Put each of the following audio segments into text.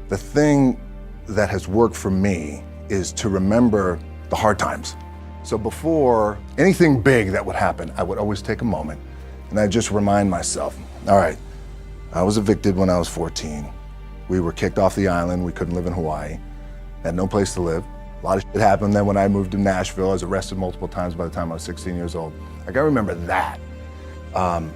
The thing that has worked for me is to remember the hard times. So before anything big that would happen, I would always take a moment and I'd just remind myself, all right, I was evicted when I was 14. We were kicked off the island. We couldn't live in Hawaii. Had no place to live. A lot of shit happened. Then when I moved to Nashville, I was arrested multiple times by the time I was 16 years old. Like, I remember that.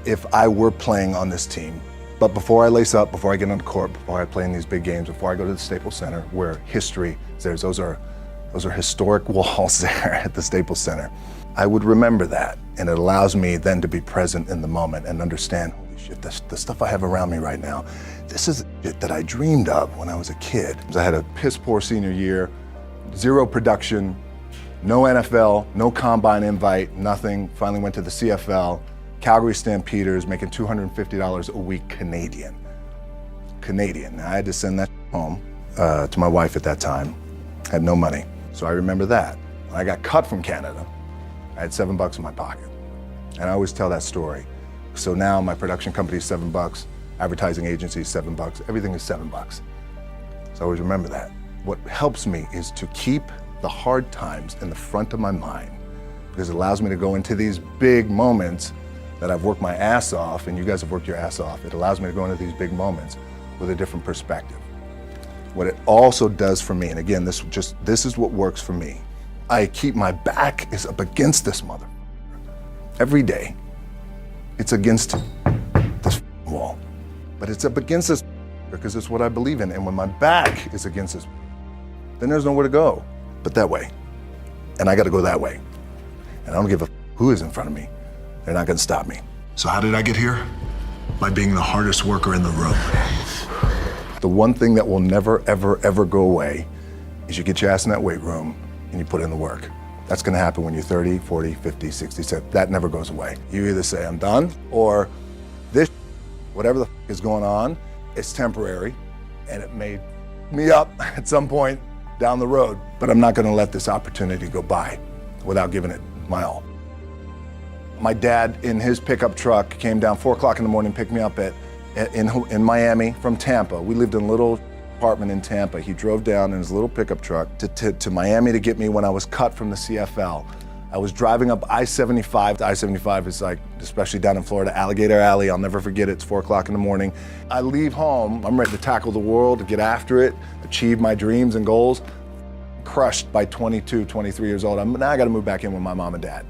If I were playing on this team, but before I lace up, before I get on the court, before I play in these big games, before I go to the Staples Center, where history is there, those are historic walls there at the Staples Center. I would remember that, and it allows me then to be present in the moment and understand, holy shit, the stuff I have around me right now, this is shit that I dreamed of when I was a kid. I had a piss poor senior year, zero production, no NFL, no combine invite, nothing. Finally went to the CFL, Calgary Stampeders, making $250 a week Canadian. Now, I had to send that home to my wife at that time. Had no money. So I remember that. When I got cut from Canada, I had $7 in my pocket. And I always tell that story. So now my production company is $7, advertising agency is $7, everything is $7. So I always remember that. What helps me is to keep the hard times in the front of my mind, because it allows me to go into these big moments that I've worked my ass off, and you guys have worked your ass off. It allows me to go into these big moments with a different perspective. What it also does for me, and again, this is what works for me. I keep my back is up against this mother. Every day, it's against this wall. But it's up against this because it's what I believe in. And when my back is against this, then there's nowhere to go but that way. And I got to go that way. And I don't give a who is in front of me. They're not going to stop me. So how did I get here? By being the hardest worker in the room. The one thing that will never, ever, ever go away is you get your ass in that weight room and you put in the work. That's gonna happen when you're 30, 40, 50, 60, 70. That never goes away. You either say, I'm done, or this, whatever the is going on, it's temporary, and it made me up at some point down the road. But I'm not gonna let this opportunity go by without giving it my all. My dad, in his pickup truck, came down 4 o'clock in the morning, picked me up in Miami from Tampa. We lived in a little apartment in Tampa. He drove down in his little pickup truck to Miami to get me when I was cut from the CFL. I was driving up I-75. I-75 is like, especially down in Florida, Alligator Alley. I'll never forget it. It's 4 o'clock in the morning. I leave home. I'm ready to tackle the world, to get after it, achieve my dreams and goals. Crushed by 22, 23 years old. Now I got to move back in with my mom and dad.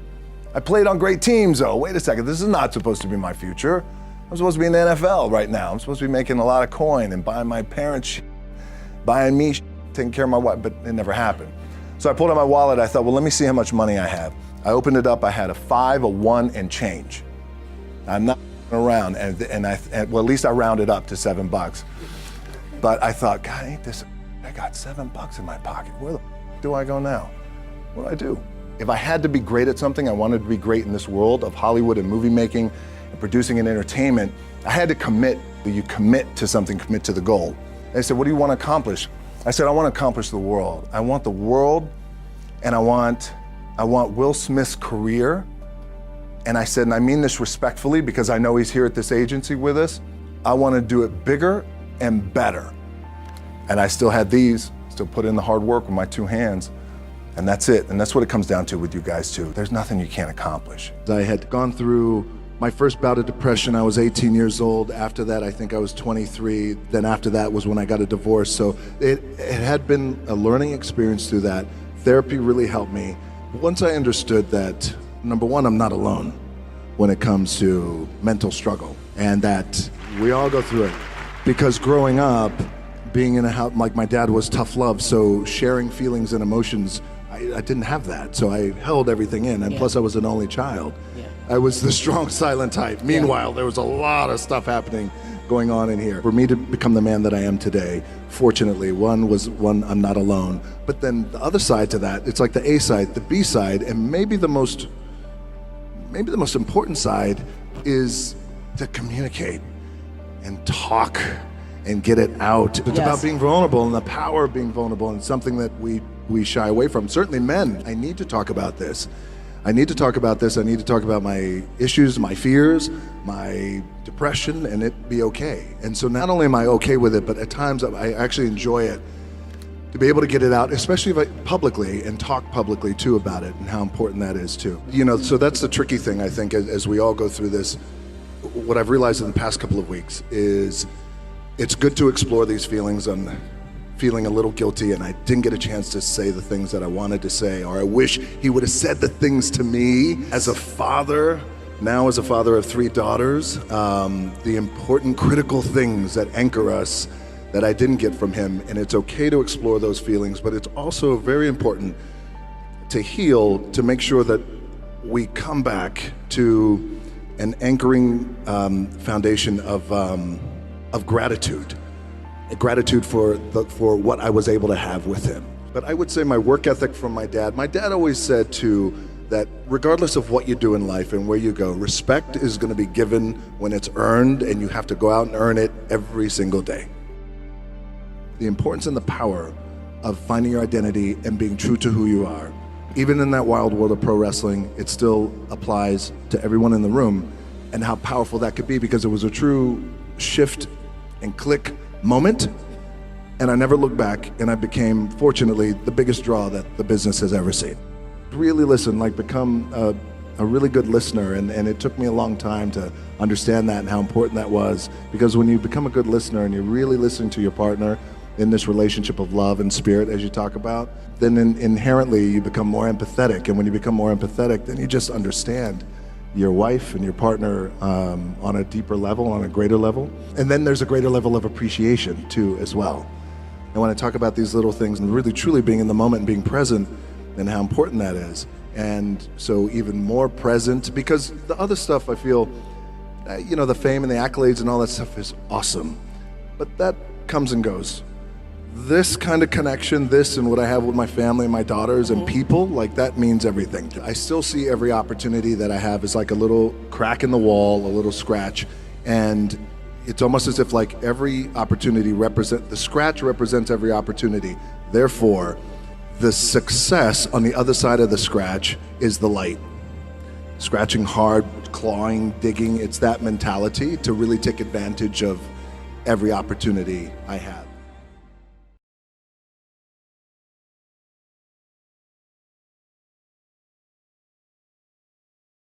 I played on great teams, though. Wait a second. This is not supposed to be my future. I'm supposed to be in the NFL right now. I'm supposed to be making a lot of coin and buying my parents buying me taking care of my wife, but it never happened. So I pulled out my wallet. I thought, well, let me see how much money I have. I opened it up. I had a 5, a 1, and change. I'm not around, and well, at least I rounded up to $7. But I thought, God, ain't this? I got $7 in my pocket. Where the do I go now? What do I do? If I had to be great at something, I wanted to be great in this world of Hollywood and movie making and producing and entertainment. I had to commit. You commit to something, commit to the goal. They said, what do you want to accomplish? I said, I want to accomplish the world. I want the world, and I want Will Smith's career. And I said, and I mean this respectfully because I know he's here at this agency with us. I want to do it bigger and better. And I still had these, still put in the hard work with my 2 hands. And that's it. And that's what it comes down to with you guys too. There's nothing you can't accomplish. I had gone through my first bout of depression. I was 18 years old. After that, I think I was 23. Then after that was when I got a divorce. So it had been a learning experience through that. Therapy really helped me. Once I understood that, number one, I'm not alone when it comes to mental struggle, and that we all go through it. Because growing up, being in a house, like my dad was tough love, so sharing feelings and emotions, I didn't have that. So I held everything in, and plus I was an only child. I was the strong, silent type. Meanwhile, there was a lot of stuff happening going on in here. For me to become the man that I am today, fortunately, one, I'm not alone. But then the other side to that, it's like the A side, the B side, and maybe the most important side is to communicate and talk and get it out. It's about being vulnerable and the power of being vulnerable, and something that we shy away from. Certainly men, I need to talk about this. I need to talk about this. I need to talk about my issues, my fears, my depression, and it be okay. And so not only am I okay with it, but at times I actually enjoy it to be able to get it out, especially publicly, and talk publicly too about it and how important that is too. So that's the tricky thing, I think, as we all go through this. What I've realized in the past couple of weeks is it's good to explore these feelings. I'm feeling a little guilty and I didn't get a chance to say the things that I wanted to say, or I wish he would have said the things to me as a father, now as a father of 3 daughters, the important critical things that anchor us that I didn't get from him. And it's okay to explore those feelings, but it's also very important to heal, to make sure that we come back to an anchoring foundation of gratitude. Gratitude for what I was able to have with him. But I would say my work ethic from my dad always said too, that regardless of what you do in life and where you go, respect is going to be given when it's earned, and you have to go out and earn it every single day. The importance and the power of finding your identity and being true to who you are. Even in that wild world of pro wrestling, it still applies to everyone in the room, and how powerful that could be, because it was a true shift and click moment. And I never looked back, and I became, fortunately, the biggest draw that the business has ever seen. Really listen, become a really good listener, and it took me a long time to understand that and how important that was, because when you become a good listener and you're really listening to your partner in this relationship of love and spirit, as you talk about, then inherently you become more empathetic. And when you become more empathetic, then you just understand your wife and your partner on a deeper level, on a greater level. And then there's a greater level of appreciation too, as well. And when I talk about these little things and really truly being in the moment and being present, and how important that is. And so even more present, because the other stuff, I feel, the fame and the accolades and all that stuff is awesome, but that comes and goes. This kind of connection, this and what I have with my family and my daughters and people, that means everything. I still see every opportunity that I have as like a little crack in the wall, a little scratch. And it's almost as if every opportunity the scratch represents every opportunity. Therefore, the success on the other side of the scratch is the light. Scratching hard, clawing, digging, it's that mentality to really take advantage of every opportunity I have.